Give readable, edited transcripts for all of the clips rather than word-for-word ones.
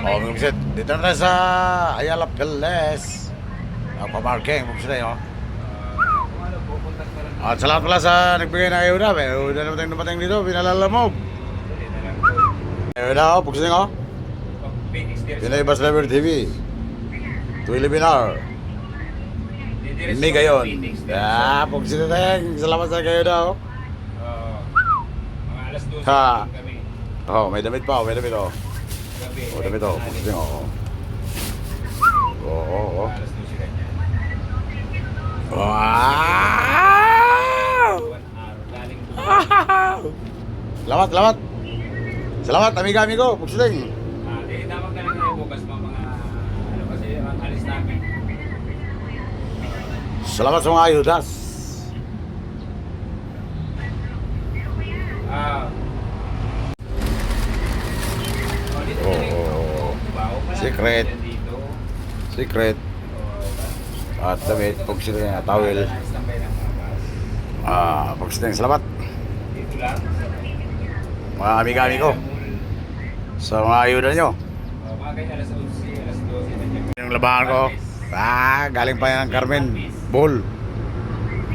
Oh, mga dito na tayo sa Ayala Piles. Pamarking, mga sila yun. At salamat pala sa nagbigay ng ayuda. Ayuda na dumating dito, pinalalamog. Ayuda, pagsiting ko. Pinay Bus Driver TV. Tuwili Binar. Hindi gayon. Pagsiting, salamat sa ayuda. Mga alas 12 Ha. kami. Oh, may damit pa, may damit oh. Oh, damit oh, pagsiting oh. Oh. Alas 12 ganyan. Wow! 1 hour. Galing Salamat. Salamat, amigo, pagsiting. tawag na lang kayo bukas mga ano kasi ang alis namin. Salamat sa mga ayudas. Dito Secret. Secret. At damit, pagsiting na towel. Pagsiting, salamat. Dito lang. Mga amigo sa mga ayuda nyo. Mga ganyan alas 11, alas 12 nandiyan. Yung labahan ko, galing pa yan ng Carmen Bull.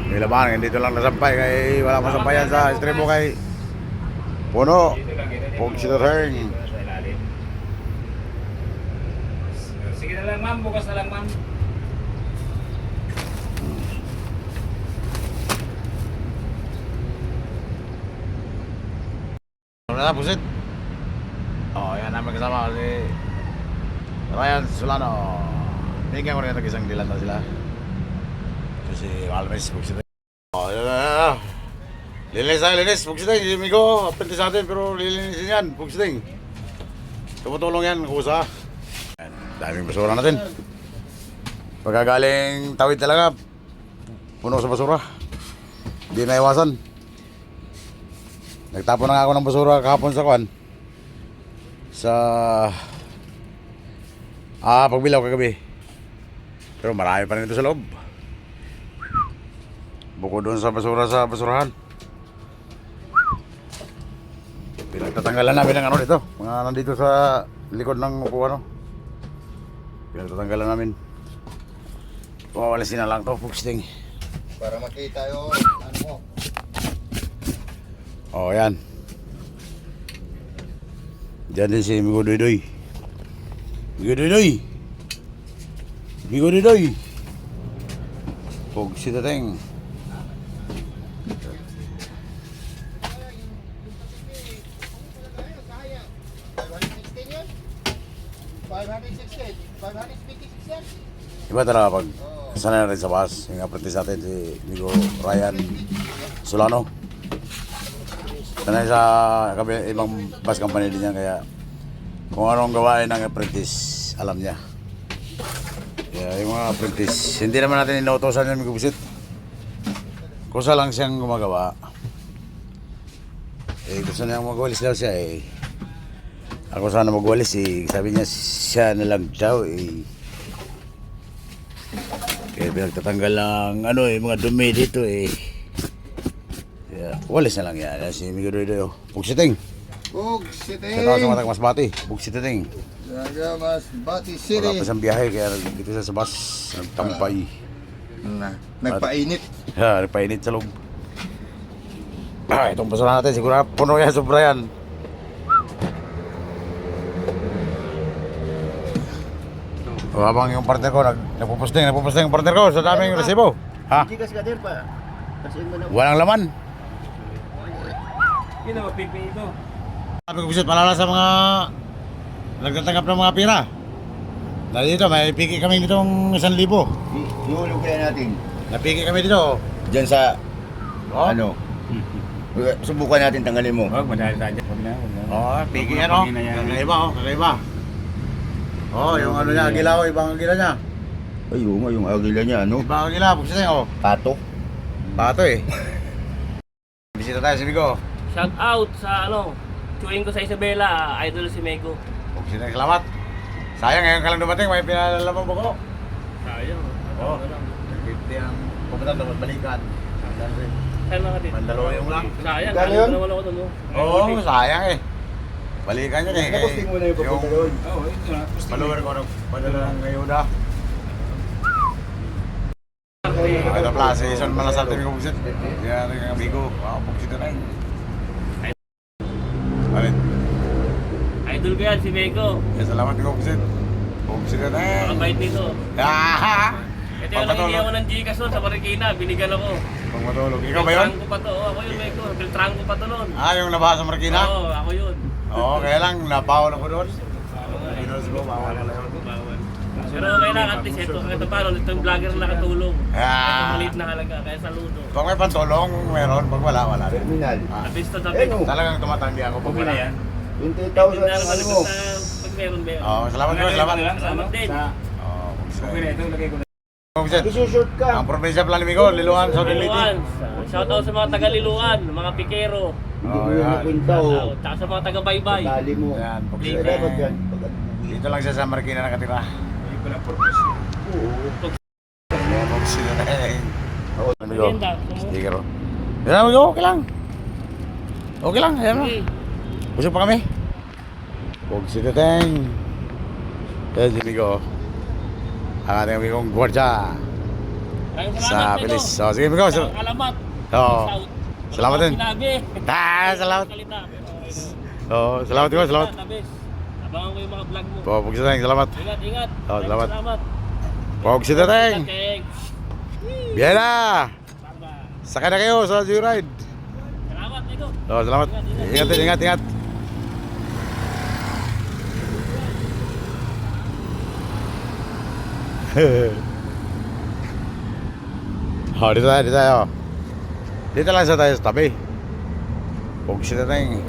Yung labahan, dito lang nasampay kay wala masampayan sa estremo kay Puno. Dito lang kita. Pagsiting. Sa ilalim. Sige na lang ma'am, bukas na lang ma'am. Ano na, pusit? Oh, yan namin kasama si Ryan Solano. Bigyan ko rin ito isang dilan na sila. So si Alves, pusit. Oh, yan. Linis, pusit. Hindi ko, apente sa atin, pero lilinisin yan, pusit. Tumutulong yan, kusa. Yan, daming basura natin. Pagkagaling tawid talaga, puno sa basura. Hindi na iwasan. Nagtapon na nga ako ng basura kahapon sa kwan. Sa pagbilaw kagabi. Pero marami pa rin ito sa loob. Bukod doon sa basurahan. Pinagtatanggalan namin ng ano dito. Mga nandito sa likod ng upuan. Pinagtatanggalan namin. Wawalisin na lang to, pugsting. Para makita yung ano mo. Oh, yan. Diyan din si Migo Doydoy. Pog si Tateng. Iba talaga pag sanay na rin sa bus. Yung apprentice natin si Migo Ryan Solano. Sanay sa ibang bus company din yan, kaya kung anong gawain ng apprentice, alam niya. Kaya yung mga apprentice, hindi naman natin inuutosan yung migubusit. Kusa lang siyang gumagawa. Gusto niyang magwalis daw siya Ako sana magwalis sabi niya siya na lang daw Kaya pinagtatanggal ng mga dumi dito walis na lang yan. Si Migo Doydoy. Pugsiting. Pugsiting. Sa tao sa matang Masbati. Pugsiting. Daga Masbati City. Wala pa siyang biyahe kaya dito siya sa bus. Nagtampay. Nagpainit. Nagpainit sa loob. Itong basura natin. Siguro puno yan, sobra yan. Habang yung partner ko nagpupusting yung partner ko sa daming resibo. Ha? Hindi kasi kadir pa. Kasi mo na. Walang laman. Yun na mapipi ito. Sabi ko bisit, malala sa mga nagtatanggap ng mga pira. Dahil dito, may piki kami ditong 1,000. Ihulog kaya natin. Napiki kami dito. Diyan sa Oh. ano. Subukan natin tanggalin mo. Wag madali tayo. Wag na. Piki yan oh. Kakaiba. Yung ano niya, agila ibang agila niya. Ay, yung agila niya, ano? Ibang agila, pagsiting Pato. Pato Bisita tayo si Migo. Shout out sa chewing ko sa Isabela, idol si Mego. Pagsiting, salamat. Sayang, ngayon ka lang dumating, may pinalalamang ko. Sayang. Oo. 50 ang pupunta doon, balikan. Saan mga din? Mandaluyong lang. Sayang, Galing? ano naman ako doon. Oo, sayang Balikan yun eh. Naposting mo na yung papunta doon. Oo, ito na. Follower ko ano, padala ng ngayon na. Ito pala, si Son Malasal din ko buksit. Kaya rin ang amigo, buksit na rin. Alin? Idol ko yan, si Mego. Salamat ko buksit. Buksit na rin. Makabait nito. Ito yung nangingi ako ng Gcash nun sa Marikina, binigyan ako. Pag matulog. Ikaw ba yun? Filtrang ko pa to, ako yun Mego. Filtrang ko pa to nun. Yung nabasa sa Marikina? Oo, ako yun. Oo, kaya lang, napawal ako doon. Pinos ko, bawal na yun. Bawal. Pero okay lang, at least ito kahit paano, ito yung vlogger na nakatulong. Ito maliit na halaga, kaya saludo. Pag may pantulong, meron. Pag wala, wala rin. Terminal. Tapis to Eh, tapis. no. Talagang tumatandi ako pag Okay wala. na yan. 20,000 Tingnan ang naman ano mo. pag meron ba yun. Oo, salamat ko, salamat. Salamat din. Oo, buksit. Okay na ito, lagay ko na. Buksit. Isushoot ka. Ang probinsya pala ni Migo, Liluan, South Leyte. Liluan. Shoutout sa mga taga Liluan, mga pikero. Hindi mo Oh, yan. napunta o. Shoutout. Tsaka sa mga taga Baybay. Dali mo. Yan, buksit. Kaya dapat yan. Pag Dito lang siya sa Marikina nakatira. Hindi ko lang purpose. Oo. Buksit na rin. Ako. Amigo, Ganda. sticker oh. Yan amigo, okay lang. Okay lang, ayan mo. Okay. Busog pa kami. Buksit na rin. Yan si Migo. Ang ating amigong gwardiya. Maraming Sa salamat Pilis. Mego. Oh, sige Migo. Sa Alamat. Oo. Shout. Salamat din. Sinabi. Salamat. Salita. Oo, salamat Migo, salamat. Tabis. Abangan ko yung mga vlog mo. Buksit na rin, salamat. Ingat, ingat. Oh, salamat. Salamat. Buksit na rin. Thanks. Biyan na. Bye-bye. Sakay na kayo sa Joyride. Salamat, Mego. Oh, salamat. Ingat din, ingat, ingat. Dito tayo, dito tayo. Dito lang sa tayo sa tabi. Buksit na tayo.